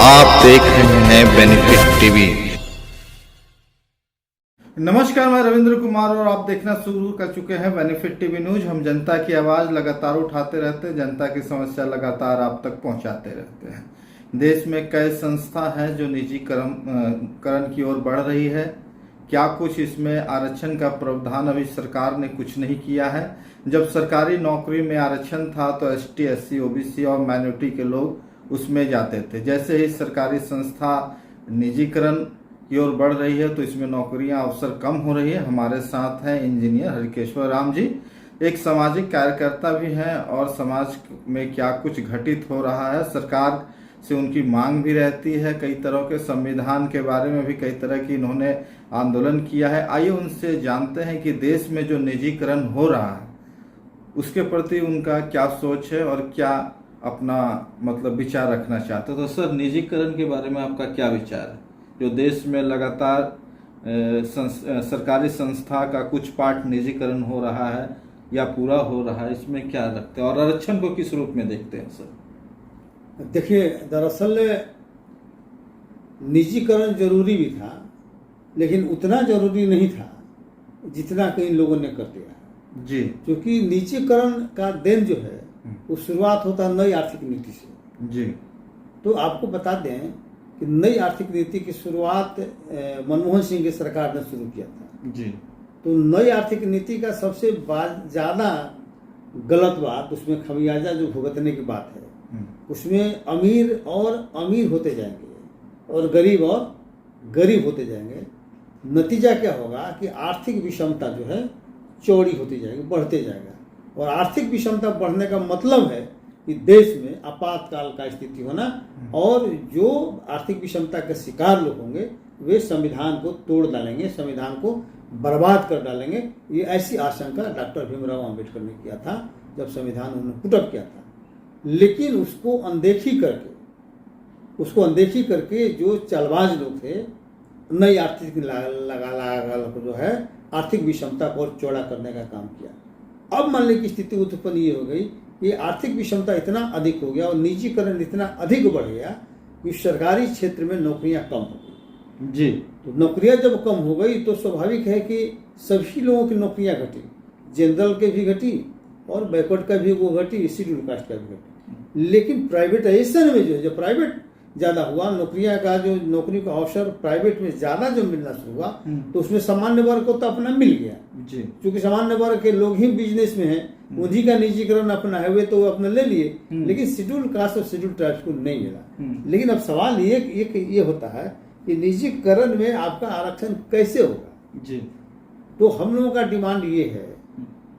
आप देख रहे हैं बेनिफिट टीवी। नमस्कार, मैं रविंद्र कुमार और आप देखना शुरू कर चुके हैं बेनिफिट टीवी न्यूज। हम जनता की आवाज लगातार उठाते रहते हैं, जनता की समस्या लगातार आप तक पहुंचाते रहते हैं। देश में कई संस्था हैं जो निजीकरण की ओर बढ़ रही है। क्या कुछ इसमें आरक्षण का प्रावधान अभी सरकार ने कुछ नहीं किया है। जब सरकारी नौकरी में आरक्षण था तो ST, SC, OBC और माइनॉरिटी के लोग उसमें जाते थे। जैसे ही सरकारी संस्था निजीकरण की ओर बढ़ रही है तो इसमें नौकरियां अवसर कम हो रही है। हमारे साथ हैं इंजीनियर हरिकेश्वर राम जी, एक सामाजिक कार्यकर्ता भी हैं और समाज में क्या कुछ घटित हो रहा है, सरकार से उनकी मांग भी रहती है। कई तरह के संविधान के बारे में भी कई तरह की इन्होंने आंदोलन किया है। आइए उनसे जानते हैं कि देश में जो निजीकरण हो रहा है उसके प्रति उनका क्या सोच है और क्या अपना विचार रखना चाहते हो। तो सर, निजीकरण के बारे में आपका क्या विचार है, जो देश में लगातार सरकारी संस्था का कुछ पार्ट निजीकरण हो रहा है या पूरा हो रहा है, इसमें क्या रखते हैं और आरक्षण को किस रूप में देखते हैं सर? देखिए, दरअसल निजीकरण जरूरी भी था, लेकिन उतना जरूरी नहीं था जितना कई लोगों ने कर दिया जी। क्योंकि निजीकरण का देन जो है वो शुरुआत होता है नई आर्थिक नीति से जी। तो आपको बता दें कि नई आर्थिक नीति की शुरुआत मनमोहन सिंह की सरकार ने शुरू किया था जी। तो नई आर्थिक नीति का सबसे ज्यादा गलत बात, उसमें खमियाजा जो भुगतने की बात है, उसमें अमीर और अमीर होते जाएंगे और गरीब होते जाएंगे। नतीजा क्या होगा कि आर्थिक विषमता जो है चौड़ी होती जाएगी, बढ़ते जाएगा। और आर्थिक विषमता बढ़ने का मतलब है कि देश में आपातकाल का स्थिति होना, और जो आर्थिक विषमता के शिकार लोग होंगे वे संविधान को तोड़ डालेंगे, संविधान को बर्बाद कर डालेंगे। ये ऐसी आशंका डॉक्टर भीमराव अम्बेडकर ने किया था जब संविधान उन्होंने पुटअप किया था। लेकिन उसको अनदेखी करके जो चालबाज लोग थे, नई आर्थिक लगा जो है आर्थिक विषमता को और चौड़ा करने का काम किया। अब मानने की स्थिति उत्पन्न ये हो गई कि आर्थिक विषमता इतना अधिक हो गया और निजीकरण इतना अधिक बढ़ गया कि सरकारी क्षेत्र में नौकरियां कम हो गई जी। तो नौकरियां जब कम हो गई तो स्वाभाविक है कि सभी लोगों की नौकरियां घटी, जनरल के भी घटी और बैकवर्ड का भी वो घटी, शेड्यूल कास्ट का भी घटी। लेकिन प्राइवेटाइजेशन में जो प्राइवेट ज्यादा हुआ, नौकरी का अवसर प्राइवेट में ज्यादा जो मिलना शुरू हुआ तो उसमें सामान्य वर्ग को तो अपना मिल गया जी। क्योंकि सामान्य वर्ग के लोग ही बिजनेस में हैं, उन्हीं का निजीकरण अपना है, वे तो अपने ले लिए। लेकिन शेड्यूल कास्ट और शेड्यूल ट्राइब्स को नहीं मिला। लेकिन अब सवाल ये होता है कि निजीकरण में आपका आरक्षण कैसे होगा जी। तो हम लोगों का डिमांड ये है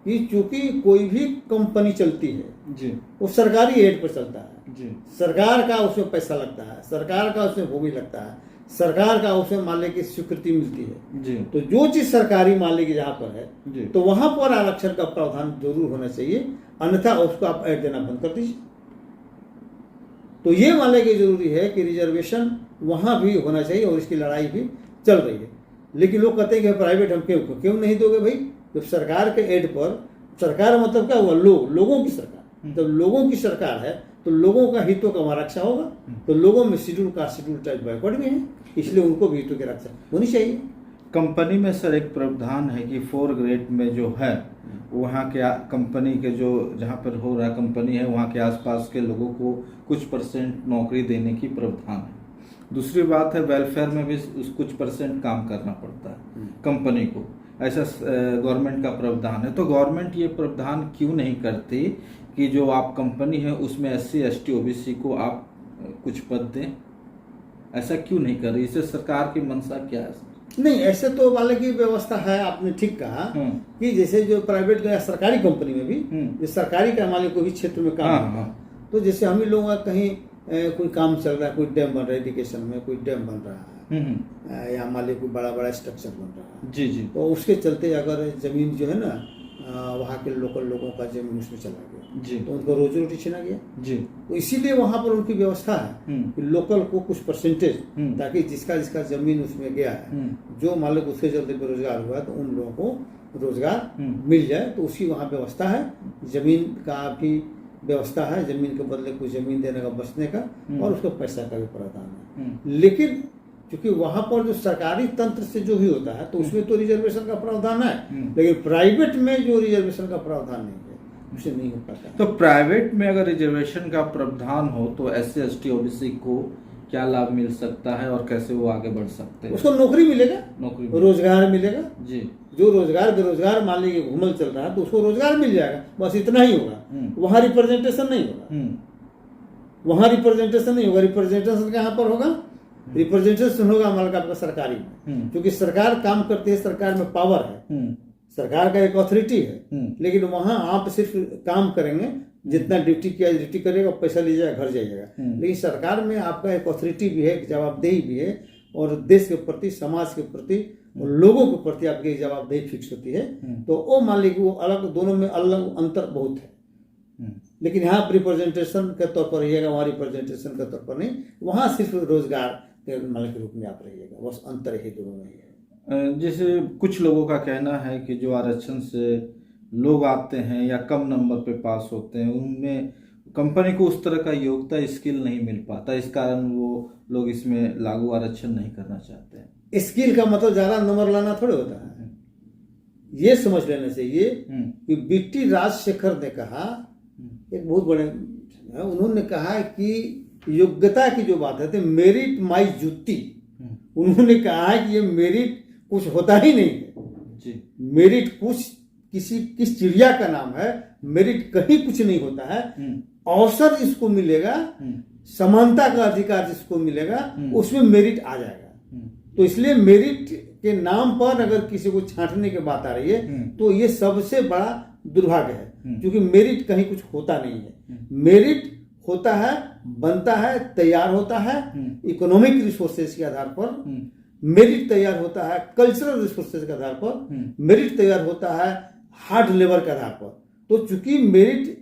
कि चूंकि कोई भी कंपनी चलती है जी, वो सरकारी एड पर चलता है जी। सरकार का उसमें पैसा लगता है, सरकार का उसमें भूमि लगता है, सरकार का उसमें मालिक की स्वीकृति मिलती है जी। तो जो चीज सरकारी मालिक जहाँ पर है जी। तो वहां पर आरक्षण का प्रावधान जरूर होना चाहिए, अन्यथा उसको आप ऐड देना बंद कर दीजिए। तो ये मानने की जरूरी है कि रिजर्वेशन वहां भी होना चाहिए और इसकी लड़ाई भी चल रही है। लेकिन लोग कहते हैं कि प्राइवेट हम क्यों नहीं दोगे भाई, जब सरकार के एड पर, सरकार मतलब क्या हुआ, लोगों की सरकार, जब लोगों की सरकार है तो लोगों का हितों का वहां रक्षा होगा। तो लोगों में schedule caste, schedule tribe backward भी है, इसलिए उनको भी हितों की रक्षा होनी चाहिए। कंपनी में सर एक प्रावधान है कि 4 ग्रेड में जो है वहाँ के कंपनी के जो जहाँ पर हो रहा कंपनी है वहाँ के आसपास के लोगों को कुछ % नौकरी देने की प्रावधान है। दूसरी बात है वेलफेयर में भी कुछ % काम करना पड़ता है कंपनी को, ऐसा गवर्नमेंट का प्रावधान है। तो गवर्नमेंट ये प्रावधान क्यों नहीं करती कि जो आप कंपनी है उसमें SC, ST, OBC को आप कुछ पद दें, ऐसा क्यों नहीं कर रही? इससे सरकार की मंशा क्या है? नहीं, ऐसे तो वाले की व्यवस्था है, आपने ठीक कहा कि जैसे जो प्राइवेट या सरकारी कंपनी में भी जो सरकारी का मालिक को भी क्षेत्र में काम होता है, तो जैसे हम ही लोगों का कहीं कोई काम चल रहा है, कोई डैम बन रहा है, एजुकेशन में कोई डैम बन रहा है या मालिक कोई बड़ा स्ट्रक्चर बन रहा है जी जी, तो उसके चलते अगर जमीन जो है ना वहाँ के लोकल लोगों का जमीन उसमें चला गया जी, तो उनको रोजी रोटी छीना गया जी। तो इसीलिए वहाँ पर उनकी व्यवस्था है कि लोकल को कुछ % ताकि जिसका जमीन उसमें गया है, जो मालिक उसके चलते बेरोजगार हुआ है तो उन लोगों को रोजगार मिल जाए, तो उसकी वहाँ व्यवस्था है। जमीन का भी व्यवस्था है, जमीन के बदले कुछ जमीन देने का, बचने का, और उसका पैसा का भी प्रावधान है। लेकिन क्योंकि वहां पर जो सरकारी तंत्र से जो भी होता है तो उसमें तो रिजर्वेशन का प्रावधान है, लेकिन प्राइवेट में जो रिजर्वेशन का प्रावधान नहीं है उसे नहीं हो पाता। तो प्राइवेट में अगर रिजर्वेशन का प्रावधान हो तो SC ST OBC को क्या लाभ मिल सकता है और कैसे वो आगे बढ़ सकते हैं? उसको नौकरी मिलेगा, नौकरी रोजगार मिलेगा जी। जो रोजगार बेरोजगार मान लीजिए घूमल चल रहा है तो उसको रोजगार मिल जाएगा, बस इतना ही होगा। वहां रिप्रेजेंटेशन नहीं होगा, वहां रिप्रेजेंटेशन नहीं होगा। रिप्रेजेंटेशन कहाँ पर होगा? रिप्रेजेंटेशन होगा हमारे आपका सरकारी में, क्योंकि सरकार काम करती है, सरकार में पावर है, सरकार का एक अथॉरिटी है। लेकिन वहां आप सिर्फ काम करेंगे, जितना ड्यूटी किया ड्यूटी करेगा, पैसा लीजिएगा, घर जाइएगा। लेकिन सरकार में आपका एक अथॉरिटी भी है, एक जवाबदेही भी है, और देश के प्रति, समाज के प्रति और लोगों के प्रति आपकी जवाबदेही फिक्स होती है। तो वो मान लीजिए वो अलग, दोनों में अलग अंतर बहुत है। लेकिन यहाँ आप रिप्रेजेंटेशन के तौर पर रहिएगा, वहाँ रिप्रेजेंटेशन के तौर पर नहीं, वहाँ सिर्फ रोजगार के मालिक के रूप में आप रहिएगा, बस अंतर ही दोनों में है। जैसे कुछ लोगों का कहना है कि जो आरक्षण से लोग आते हैं या कम नंबर पे पास होते हैं, उनमें कंपनी को उस तरह का योग्यता, स्किल नहीं मिल पाता, इस कारण वो लोग इसमें लागू आरक्षण नहीं करना चाहते हैं। स्किल का मतलब ज्यादा नंबर लाना थोड़े होता है, ये समझ लेना चाहिए कि बीटी राजशेखर ने कहा, एक बहुत बड़े, उन्होंने कहा कि योग्यता की जो बात है, मेरिट माई जुत्ती, उन्होंने कहा है कि ये मेरिट कुछ होता ही नहीं है जी। मेरिट कुछ किस चिड़िया का नाम है, मेरिट कहीं कुछ नहीं होता है। अवसर जिसको मिलेगा, समानता का अधिकार जिसको मिलेगा, उसमें मेरिट आ जाएगा। तो इसलिए मेरिट के नाम पर अगर किसी को छांटने की बात आ रही है तो ये सबसे बड़ा दुर्भाग्य है, क्योंकि मेरिट कहीं कुछ होता नहीं है। मेरिट होता है, बनता है, तैयार होता है इकोनॉमिक रिसोर्सेज के आधार पर, मेरिट तैयार होता है कल्चरल रिसोर्सेज के आधार पर, मेरिट तैयार होता है हार्ड लेबर के आधार पर। तो चूंकि मेरिट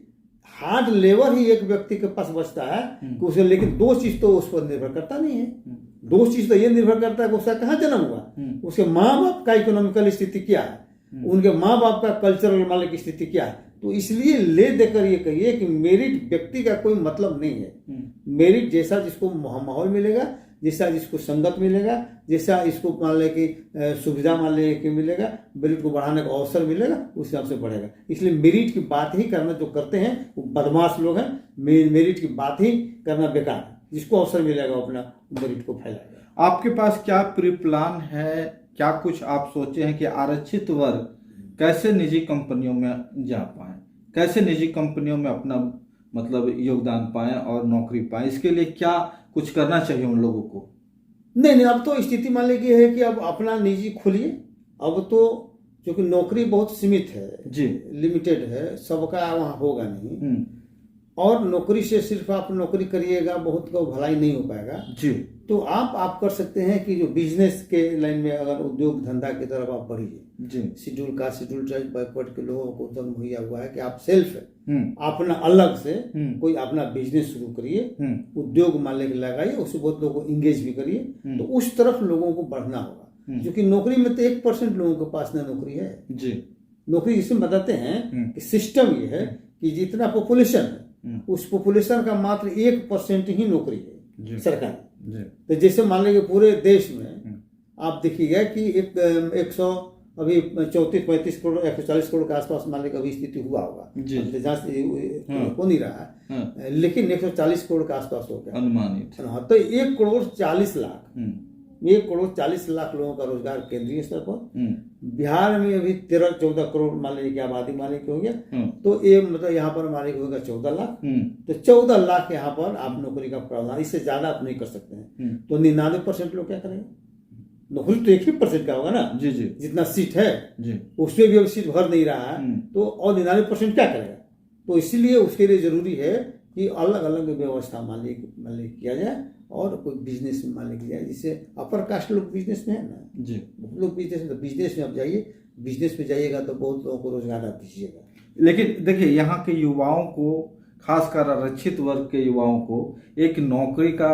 हार्ड लेबर ही एक व्यक्ति के पास बचता है कि उसे, लेकिन दो चीज तो उस पर निर्भर करता नहीं है। दो चीज तो ये निर्भर करता है कि उसका कहाँ जन्म हुआ, उसके माँ बाप का इकोनॉमिकल स्थिति क्या है, उनके माँ बाप का कल्चरल मालिक की स्थिति क्या है। तो इसलिए ले देकर ये कहिए कि मेरिट व्यक्ति का कोई मतलब नहीं है। मेरिट जैसा जिसको माहौल मिलेगा, जैसा जिसको संगत मिलेगा, जैसा इसको मान ले कि सुविधा मान ले कि मिलेगा, मेरिट को बढ़ाने का अवसर मिलेगा, उस हिसाब से बढ़ेगा। इसलिए मेरिट की बात ही करना जो करते हैं वो बदमाश लोग हैं। मेरिट की बात ही करना बेकार है। जिसको अवसर मिलेगा वो अपना मेरिट को फैलाएगा। आपके पास क्या प्री प्लान है, क्या कुछ आप सोचे हैं कि आरक्षित वर्ग कैसे निजी कंपनियों में जा पाए, कैसे निजी कंपनियों में अपना मतलब योगदान पाएं और नौकरी पाएं? इसके लिए क्या कुछ करना चाहिए उन लोगों को? नहीं, अब तो स्थिति मान लीजिए है कि अब अपना निजी खोलिए। अब तो क्योंकि नौकरी बहुत सीमित है जी, लिमिटेड है, सबका वहाँ होगा नहीं। और नौकरी से सिर्फ आप नौकरी करिएगा, बहुत को भलाई नहीं हो पाएगा जी। तो आप कर सकते हैं कि जो बिजनेस के लाइन में अगर उद्योग धंधा की तरफ आप बढ़िए जी। Schedule caste, schedule tribe, backward के लोगों को तो मुहैया हुआ है कि आप सेल्फ अपना अलग से कोई अपना बिजनेस शुरू करिए, उद्योग मान लेके लगाइए, उससे बहुत लोगों को इंगेज भी करिए। तो उस तरफ लोगों को बढ़ना होगा, क्योंकि नौकरी में तो 1% लोगों के पास न नौकरी है जी। नौकरी जिसे बताते हैं कि सिस्टम ये है कि जितना पॉपुलेशन है उस पॉपुलेशन का मात्र 1% ही नौकरी है सरकारी। तो जैसे मान लीजिए पूरे देश में आप देखिएगा कि 100 अभी 34-35 करोड़ 140 करोड़ के आसपास मान लीजिए अभी स्थिति हुआ होगा, जहाँ हो नहीं रहा है, लेकिन 140 करोड़ के आसपास हो गया अनुमानित। तो 1 करोड़ 40 लाख 1 करोड़ 40 लाख लोगों का रोजगार केंद्रीय स्तर पर। बिहार में अभी 13-14 करोड़ मान लीजिए आबादी मालिक हो गया, तो ये मतलब यहाँ पर मालिक होगा 14 लाख। तो 14 लाख यहाँ पर आप नौकरी का प्रावधान, इससे ज्यादा आप नहीं कर सकते हैं। तो 99% लोग क्या करेंगे? नौकरी तो 1% का होगा ना जी जी, जितना सीट है जी, उसमें भी अगर सीट भर नहीं रहा है तो और 99% क्या करेगा? तो इसीलिए उसके लिए जरूरी है कि अलग अलग व्यवस्था मान लीजिए किया जाए और कोई बिजनेस में मान लिया जाए, जिससे अपर कास्ट लोग बिजनेस में है ना जी, बहुत लोग बिजनेस में, तो बिजनेस में आप जाइए, बिजनेस में जाइएगा तो बहुत लोगों को रोजगार आप दीजिएगा। लेकिन देखिए यहाँ के युवाओं को, खासकर आरक्षित वर्ग के युवाओं को एक नौकरी का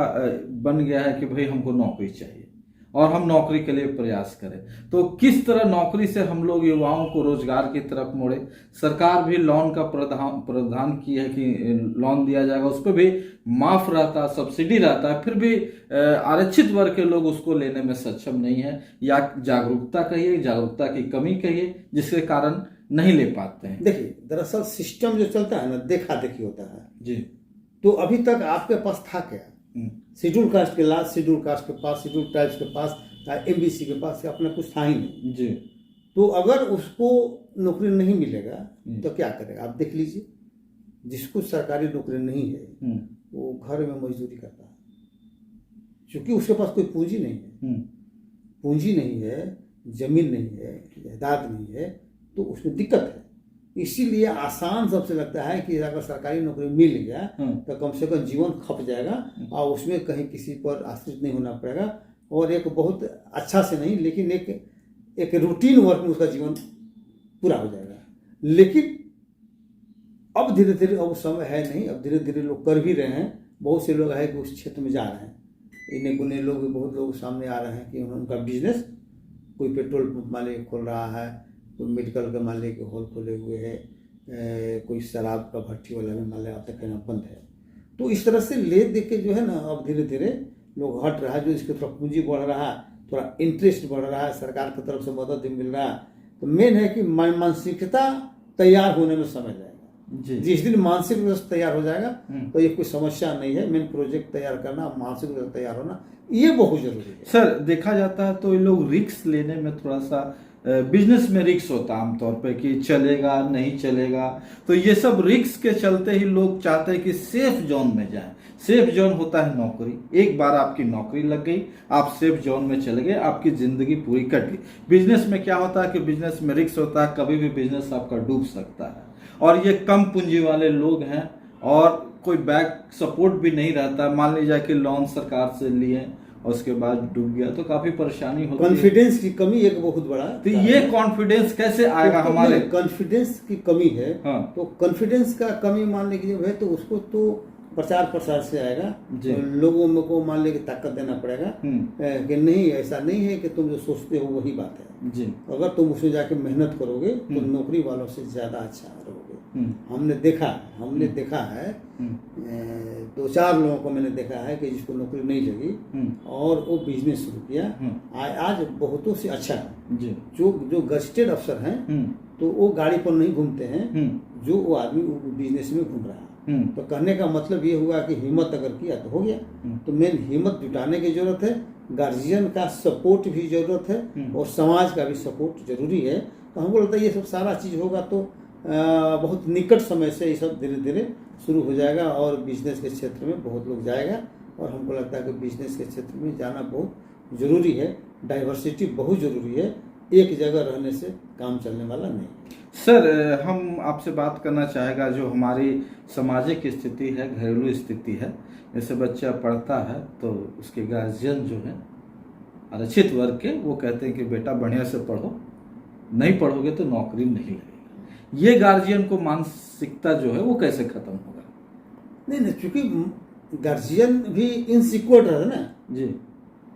बन गया है कि भाई हमको नौकरी चाहिए, और हम नौकरी के लिए प्रयास करें। तो किस तरह नौकरी से हम लोग युवाओं को रोजगार की तरफ मोड़े। सरकार भी लोन का प्रावधान की है कि लोन दिया जाएगा, उस पर भी माफ रहता, सब्सिडी रहता है, फिर भी आरक्षित वर्ग के लोग उसको लेने में सक्षम नहीं है, या जागरूकता कहिए, जागरूकता की कमी कहिए, जिसके कारण नहीं ले पाते हैं। देखिए, दरअसल सिस्टम जो चलता है ना, देखा देखी होता है जी। तो अभी तक आपके पास था क्या? शेड्यूल कास्ट के लास्ट शेड्यूल कास्ट के पास, शेड्यूल ट्राइब्स के पास, एमबीसी के पास अपना कुछ था ही नहीं जी। तो अगर उसको नौकरी नहीं मिलेगा तो क्या करेगा? आप देख लीजिए, जिसको सरकारी नौकरी नहीं है वो घर में मजदूरी करता है, क्योंकि उसके पास कोई पूंजी नहीं है। पूंजी नहीं है, जमीन नहीं है, जायदाद नहीं है, तो उसमें दिक्कत है। इसीलिए आसान सबसे लगता है कि अगर सरकारी नौकरी मिल गया तो कम से कम जीवन खप जाएगा और उसमें कहीं किसी पर आश्रित नहीं होना पड़ेगा, और एक बहुत अच्छा से नहीं लेकिन एक रूटीन वर्क में उसका जीवन पूरा हो जाएगा। लेकिन अब धीरे धीरे, अब समय है नहीं, अब धीरे धीरे लोग कर भी रहे हैं। बहुत से लोग है कि उस क्षेत्र में जा रहे हैं, इन्हें गुने लोग, बहुत लोग सामने आ रहे हैं कि उनका बिजनेस, कोई पेट्रोल पंप मालिक खोल रहा है, कोई मेडिकल का मालिक हॉल खोले हुए है, कोई शराब का भट्टी वाला भी मालिक अब तक कहना बंद है। तो इस तरह से ले दे के जो है ना, अब धीरे धीरे लोग हट रहा है, जो इसके थोड़ा पूंजी बढ़ रहा है, थोड़ा इंटरेस्ट बढ़ रहा है, सरकार की तरफ से मदद भी मिल रहा है। तो मेन है कि मानसिकता तैयार होने में समय जाएगा। जिस दिन मानसिक रूप से तैयार हो जाएगा तो ये कोई समस्या नहीं है। मेन प्रोजेक्ट तैयार करना, मानसिक रूप से तैयार होना, ये बहुत जरूरी है। सर, देखा जाता है तो ये लोग रिस्क लेने में थोड़ा सा, बिजनेस में रिस्क होता है आमतौर पे कि चलेगा नहीं चलेगा, तो ये सब रिस्क के चलते ही लोग चाहते हैं कि सेफ जोन में जाएं। सेफ जोन होता है नौकरी। एक बार आपकी नौकरी लग गई, आप सेफ जोन में चले गए, आपकी जिंदगी पूरी कट गई। बिजनेस में क्या होता है कि बिजनेस में रिस्क होता है, कभी भी बिजनेस आपका डूब सकता है, और ये कम पूंजी वाले लोग हैं और कोई बैक सपोर्ट भी नहीं रहता। मान लीजिए कि लोन सरकार से लिए और उसके बाद डूब गया तो काफी परेशानी होती है। कॉन्फिडेंस की कमी एक बहुत बड़ा, तो ये कॉन्फिडेंस कैसे आएगा? हमारे कॉन्फिडेंस की कमी है। हाँ। तो कॉन्फिडेंस का कमी मान लीजिए है तो उसको तो प्रचार प्रसार से आएगा। तो लोगों को मान लीजिए ताकत देना पड़ेगा कि नहीं, ऐसा नहीं है कि तुम जो सोचते हो वही बात है जी। अगर तुम उसमें जाके मेहनत करोगे तो नौकरी वालों से ज्यादा अच्छा रहोगे। हमने देखा है 2-4 लोगों को मैंने देखा है कि जिसको नौकरी नहीं लगी और वो बिजनेस शुरू किया, आज बहुतों से अच्छा है जी। जो गस्टेड अफसर हैं तो वो गाड़ी पर नहीं घूमते हैं, जो वो आदमी बिजनेस में घूम रहा है। तो कहने का मतलब ये हुआ कि हिम्मत अगर किया तो हो गया। तो मेन हिम्मत जुटाने की जरूरत है, गार्जियन का सपोर्ट भी जरूरत है और समाज का भी सपोर्ट जरूरी है। तो हमको लगता है ये सब सारा चीज होगा तो बहुत निकट समय से ये सब धीरे धीरे शुरू हो जाएगा और बिजनेस के क्षेत्र में बहुत लोग जाएगा। और हमको लगता है कि बिजनेस के क्षेत्र में जाना बहुत जरूरी है। डाइवर्सिटी बहुत जरूरी है, एक जगह रहने से काम चलने वाला नहीं। सर, हम आपसे बात करना चाहेगा जो हमारी सामाजिक स्थिति है, घरेलू स्थिति है। जैसे बच्चा पढ़ता है तो उसके गार्जियन जो है आरक्षित वर्ग के, वो कहते हैं कि बेटा बढ़िया से पढ़ो, नहीं पढ़ोगे तो नौकरी नहीं लगेगी। ये गार्जियन को मानसिकता जो है वो कैसे खत्म होगा? नहीं, क्योंकि गार्जियन भी इनसिक्योर रहता है ना जी।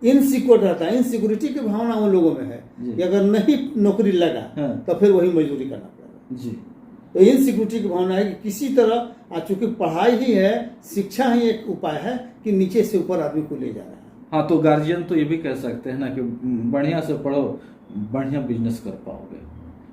इनसिक्योर रहता है, इनसिक्योरिटी की भावना उन लोगों में है कि अगर नहीं नौकरी लगा तो फिर वही मजदूरी करना पड़ेगा जी। तो इनसिक्योरिटी की भावना है कि किसी तरह, चूंकि पढ़ाई ही है, शिक्षा ही एक उपाय है कि नीचे से ऊपर आदमी को ले जा रहा है। हाँ, तो गार्जियन तो ये भी कह सकते हैं ना कि बढ़िया से पढ़ो, बढ़िया बिजनेस कर पाओगे,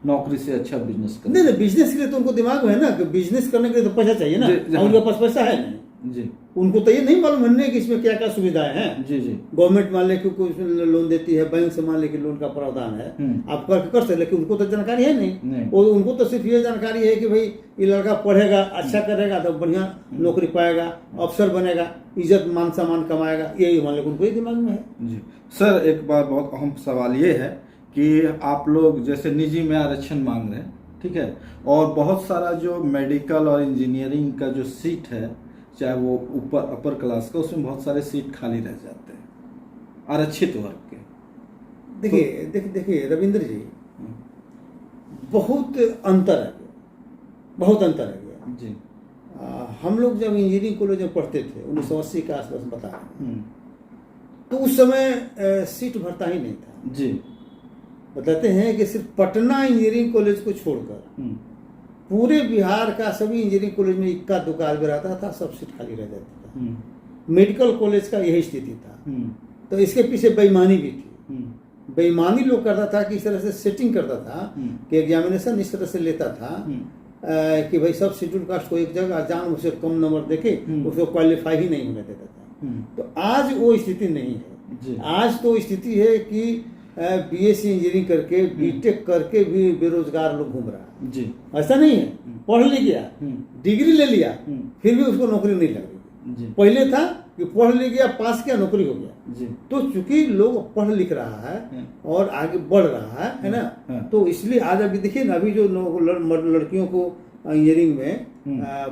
नौकरी से अच्छा बिजनेस कर। नहीं, बिजनेस के लिए तो उनको दिमाग में है ना कि बिजनेस करने के लिए तो पैसा चाहिए ना, उनके पास पैसा है नहीं जी। उनको तो ये नहीं मालूम है कि इसमें क्या क्या सुविधाएं हैं जी जी। गवर्नमेंट मान ले कि कोई लोन देती है, बैंक से मान ले कि लोन का प्रावधान है, आप कर सकते, लेकिन उनको तो जानकारी है नहीं। और उनको तो सिर्फ ये जानकारी है कि भाई ये लड़का पढ़ेगा, अच्छा करेगा तो बढ़िया नौकरी पाएगा, अफसर बनेगा, इज्जत मान सम्मान कमाएगा, यही मान ले उनको ही दिमाग में है जी। सर, एक बार बहुत अहम सवाल ये है कि आप लोग जैसे निजी में आरक्षण मांग रहे हैं, ठीक है, और बहुत सारा जो मेडिकल और इंजीनियरिंग का जो सीट है, चाहे वो ऊपर अपर क्लास का, उसमें बहुत सारे सीट खाली रह जाते हैं आरक्षित वर्ग के। देखिए रविंद्र जी, बहुत अंतर है, बहुत अंतर है गया जी। हम लोग जब इंजीनियरिंग कॉलेज में पढ़ते थे 1980 के आसपास, बता रहे हैं, तो उस समय सीट भरता ही नहीं था। जी। बताते हैं कि सिर्फ पटना इंजीनियरिंग कॉलेज को छोड़कर पूरे बिहार का सभी इंजीनियरिंग कॉलेज में इक्का दुक्का भी रहता था, सब सीट खाली रह जाता था। मेडिकल कॉलेज का यही स्थिति था। तो इसके पीछे बेईमानी भी थी। बेईमानी लोग करता था कि इस तरह से सेटिंग करता था कि एग्जामिनेशन इस तरह से लेता था कि भाई सब शेड्यूल कास्ट को एक जगह जान उसे कम नंबर देके उसको क्वालिफाई ही नहीं होने देता था। तो आज वो स्थिति नहीं है। आज तो स्थिति है कि बीएससी इंजीनियरिंग करके बीटेक करके भी बेरोजगार लोग घूम रहा है। जी। ऐसा नहीं है पढ़ लिख गया, डिग्री ले लिया, फिर भी उसको नौकरी नहीं लग रही। पहले था कि पढ़ लिख गया, पास किया, नौकरी हो गया। जी। तो चूंकि लोग पढ़ लिख रहा है और आगे बढ़ रहा है ना, तो इसलिए आज अभी देखिए ना, अभी जो लड़कियों को इंजीनियरिंग में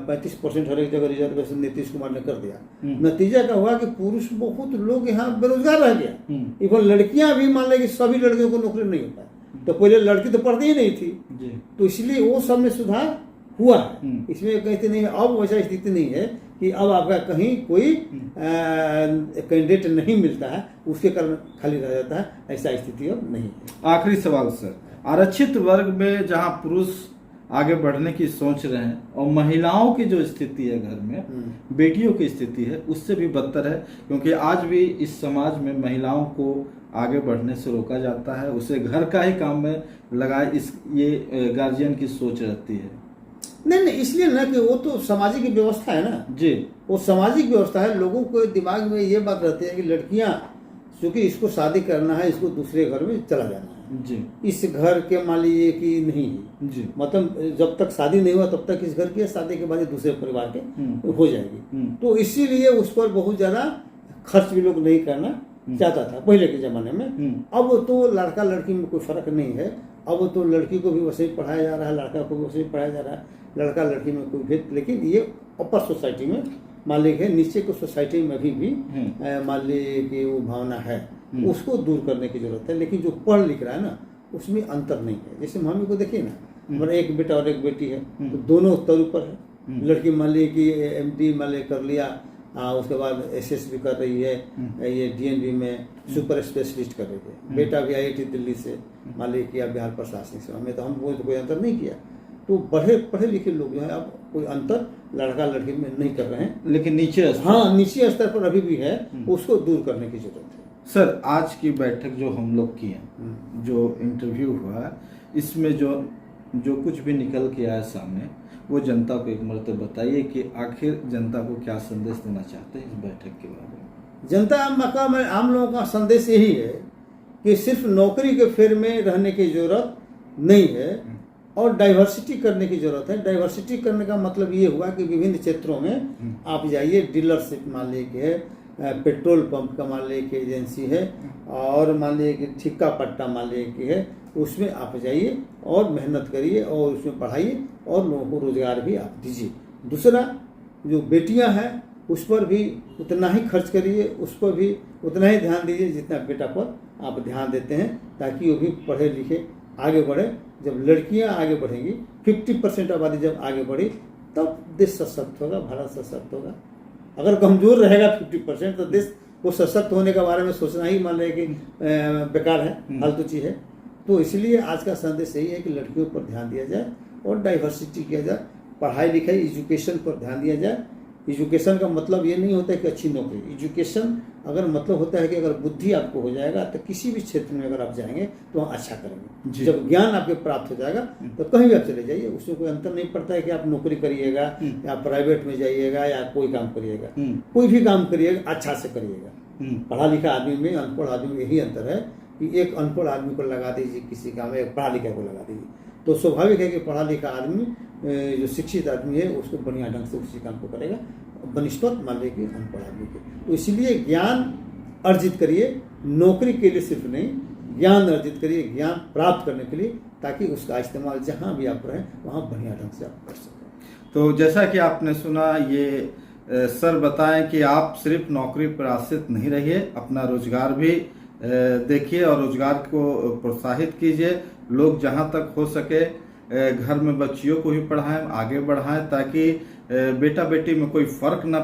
35% हर एक जगह रिजर्वेशन नीतीश कुमार ने कर दिया। नतीजा क्या हुआ कि पुरुष बहुत लोग यहाँ बेरोजगार रह गया। इवन लड़कियां भी मान लें कि सभी लड़कियों को नौकरी नहीं होता है। तो पहले लड़की तो पढ़ती ही नहीं थी। तो इसलिए वो सब में सुधार हुआ है। इसमें कहते नहीं है, अब वैसा स्थिति नहीं है कि अब आपका कहीं कोई कैंडिडेट नहीं मिलता है, उसके कारण खाली रह जाता है, ऐसा स्थिति अब नहीं है। आखिरी सवाल सर, आरक्षित वर्ग में जहां पुरुष आगे बढ़ने की सोच रहे हैं और महिलाओं की जो स्थिति है घर में, बेटियों की स्थिति है उससे भी बदतर है, क्योंकि आज भी इस समाज में महिलाओं को आगे बढ़ने से रोका जाता है, उसे घर का ही काम में लगाए, इस ये गार्जियन की सोच रहती है। नहीं, इसलिए ना कि वो तो सामाजिक व्यवस्था है ना। जी। वो सामाजिक व्यवस्था है। लोगों को दिमाग में ये बात रहती है कि लड़कियां चूंकि इसको शादी करना है, इसको दूसरे घर में चला जाना है। जी। इस घर के मान लीजिए कि नहीं जी, मतलब जब तक शादी नहीं हुआ तब तक इस घर की, शादी के बाद दूसरे परिवार के हो जाएगी। तो इसीलिए उस पर बहुत ज्यादा खर्च भी लोग नहीं करना चाहता था पहले के जमाने में। अब तो लड़का लड़की में कोई फर्क नहीं है। अब तो लड़की को भी वैसे ही पढ़ाया जा रहा है, लड़का को भी वैसे ही पढ़ाया जा रहा है, लड़का लड़की में कोई भेद। लेकिन ये अपर सोसाइटी में मान लीजिए, नीचे को सोसाइटी में अभी भी मान लीजिए कि वो भावना है, उसको दूर करने की जरूरत है। लेकिन जो पढ़ लिख रहा है ना, उसमें अंतर नहीं है। जैसे मम्मी को देखिए ना, हमारा एक बेटा और एक बेटी है, तो दोनों स्तर ऊपर है। लड़की मान लीजिए कि एमडी मान लीजिए कर लिया, उसके बाद एसएसबी कर रही है, ये डीएनबी में सुपर स्पेशलिस्ट कर रही है। बेटा भी आईआईटी दिल्ली से मान लीजिए किया, बिहार प्रशासनिक सेवा में। तो हम तो कोई अंतर नहीं किया। तो पढ़े लिखे लोग जो है अब कोई अंतर लड़का लड़की में नहीं कर रहे हैं। लेकिन नीचे नीचे स्तर पर अभी भी है, उसको दूर करने की जरूरत है। सर, आज की बैठक जो हम लोग की है, जो इंटरव्यू हुआ है, इसमें जो कुछ भी निकल के आया सामने, वो जनता को एक मरतबा बताइए कि आखिर जनता को क्या संदेश देना चाहते हैं इस बैठक के बारे में। जनता में आम लोगों का संदेश यही है कि सिर्फ नौकरी के फेर में रहने की जरूरत नहीं है और डाइवर्सिटी करने की जरूरत है। डाइवर्सिटी करने का मतलब ये हुआ कि विभिन्न क्षेत्रों में आप जाइए, डीलरशिप मान लीजिए, पेट्रोल पंप का मान लीजिए कि एजेंसी है, और मान लीजिए कि ठिक्का पट्टा मान लीजिए कि है, उसमें आप जाइए और मेहनत करिए और उसमें पढ़ाइए और लोगों को रोजगार भी आप दीजिए। दूसरा, जो बेटियां हैं उस पर भी उतना ही खर्च करिए, उस पर भी उतना ही ध्यान दीजिए जितना बेटा पर आप ध्यान देते हैं, ताकि वो भी पढ़े लिखे आगे बढ़े। जब लड़कियां आगे बढ़ेंगी, 50% आबादी जब आगे बढ़ी, तब देश सशक्त होगा, भारत सशक्त होगा। अगर कमजोर रहेगा 50% तो देश को सशक्त होने के बारे में सोचना ही मान लें कि बेकार है, फालतू चीज है। तो इसलिए आज का संदेश यही है कि लड़कियों पर ध्यान दिया जाए और डाइवर्सिटी किया जाए, पढ़ाई लिखाई एजुकेशन पर ध्यान दिया जाए। एजुकेशन का मतलब ये नहीं होता है कि अच्छी नौकरी। एजुकेशन अगर मतलब होता है कि अगर बुद्धि आपको हो जाएगा तो किसी भी क्षेत्र में अगर आप जाएंगे तो वहाँ अच्छा करेंगे। जब ज्ञान आपके प्राप्त हो जाएगा तो कहीं भी आप चले जाइए, उसमें कोई अंतर नहीं पड़ता है कि आप नौकरी करिएगा या प्राइवेट में जाइएगा या कोई काम करिएगा। कोई भी काम करिएगा अच्छा से करिएगा। पढ़ा लिखा आदमी में अनपढ़ आदमी में यही अंतर है कि एक अनपढ़ आदमी को लगा दीजिए किसी काम में, एक पढ़ा लिखा को लगा दीजिए, तो स्वाभाविक है कि पढ़ा लिखा आदमी जो शिक्षित आदमी है उसको बढ़िया ढंग से उसी काम को करेगा, बनिस्पत मान लीजिए अनपढ़ आदमी के। तो इसलिए ज्ञान अर्जित करिए, नौकरी के लिए सिर्फ नहीं, ज्ञान अर्जित करिए, ज्ञान प्राप्त करने के लिए, ताकि उसका इस्तेमाल जहाँ भी आप रहें वहाँ बढ़िया ढंग से आप कर सकें। तो जैसा कि आपने सुना, ये सर बताएं कि आप सिर्फ नौकरी पर आश्रित नहीं रहिए, अपना रोजगार भी देखिए और रोजगार को प्रोत्साहित कीजिए। लोग जहाँ तक हो सके घर में बच्चियों को भी पढ़ाएं, आगे बढ़ाएं, ताकि बेटा बेटी में कोई फर्क न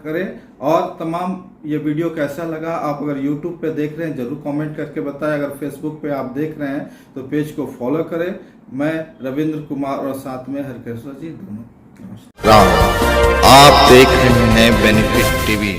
करे। और तमाम ये वीडियो कैसा लगा, आप अगर YouTube पे देख रहे हैं जरूर कमेंट करके बताएं। अगर Facebook पे आप देख रहे हैं तो पेज को फॉलो करें। मैं रविंद्र कुमार और साथ में हरकेश्वर जी दोनों। राम, आप देख रहे हैं बेनिफिट टीवी।